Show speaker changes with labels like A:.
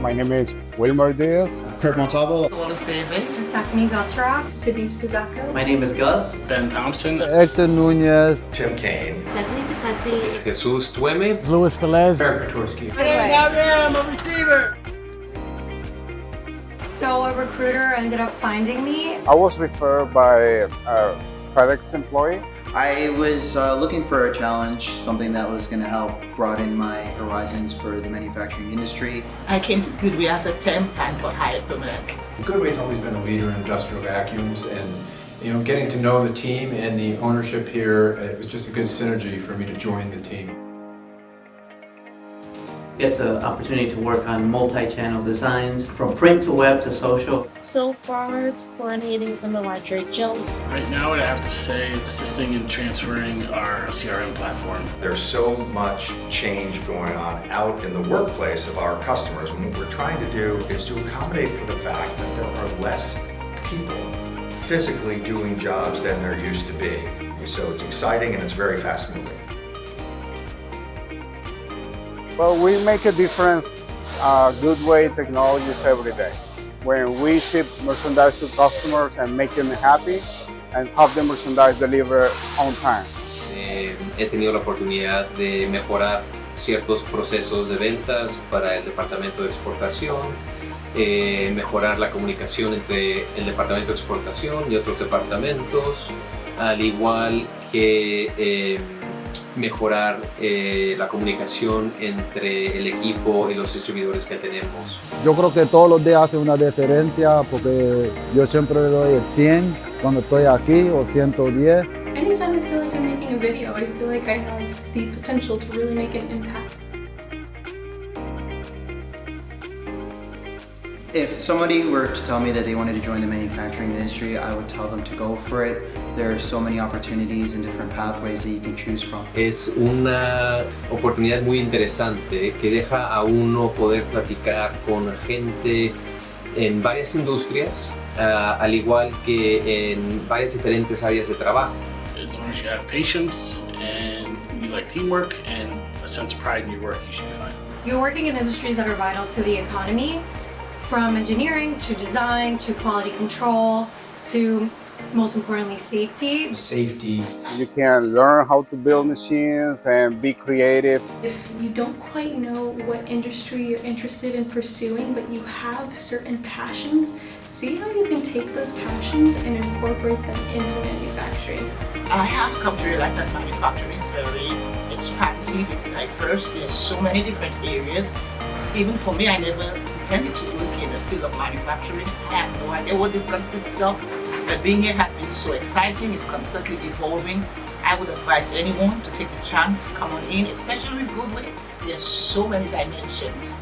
A: My name is Wilmer Diaz.
B: Kirk Montalvo.
C: Olaf David.
D: Stephanie Gusroff. Sydney Spizzacco.
C: My name is Gus.
E: Ben Thompson.
F: Hector Nunez.
G: Tim Kane.
H: Stephanie DePlessis.
I: Jesus Tueme.
F: Luis Velez.
E: Eric Petorsky.
C: My name is Javier. I'm a receiver.
D: So a recruiter ended up finding me.
A: I was referred by a FedEx employee.
B: I was looking for a challenge, something that was going to help broaden my horizons for the manufacturing industry.
C: I came to Goodway as a temp and got hired permanently.
E: Goodway's always been a leader in industrial vacuums, and getting to know the team and the ownership here, it was just a good synergy for me to join the team.
C: Get the opportunity to work on multi-channel designs from print to web to social.
H: So far, it's coordinating some of our trade shows.
E: Right now, I'd have to say assisting in transferring our CRM platform.
G: There's so much change going on out in the workplace of our customers. And what we're trying to do is to accommodate for the fact that there are less people physically doing jobs than there used to be. So it's exciting and it's very fast moving.
A: Well, we make a difference Goodway Technologies every day. When we ship merchandise to customers and make them happy and have the merchandise deliver on time.
I: He tenido la oportunidad de mejorar ciertos procesos de ventas para el departamento de exportación, mejorar la comunicación entre el departamento de exportación y otros departamentos, al igual que mejorar la comunicación entre el equipo y los distribuidores que tenemos.
F: Yo creo que todos los días hace una diferencia porque yo siempre le doy el 100 cuando estoy aquí o 110.
D: Anytime I feel like I'm making a video, I feel like I have the potential to really make an impact.
B: If somebody were to tell me that they wanted to join the manufacturing industry, I would tell them to go for it. There are so many opportunities and different pathways that you can choose from.
I: Es una oportunidad muy interesante que deja a uno poder platicar con gente en varias industrias, al igual que en varias diferentes áreas de trabajo.
E: As long as you have patience and you like teamwork and a sense of pride in your work, you should be fine.
D: You're working in industries that are vital to the economy, from engineering to design to quality control to, most importantly, safety.
E: Safety.
A: You can learn how to build machines and be creative.
J: If you don't quite know what industry you're interested in pursuing, but you have certain passions, see how you can take those passions and incorporate them into manufacturing.
C: I have come to realize that manufacturing is very expansive, it's diverse, there's so many different areas. Even for me, I never intended to work in the field of manufacturing. I had no idea what this consisted of. But being here has been so exciting, it's constantly evolving. I would advise anyone to take the chance, come on in, especially with Goodway. There's so many dimensions.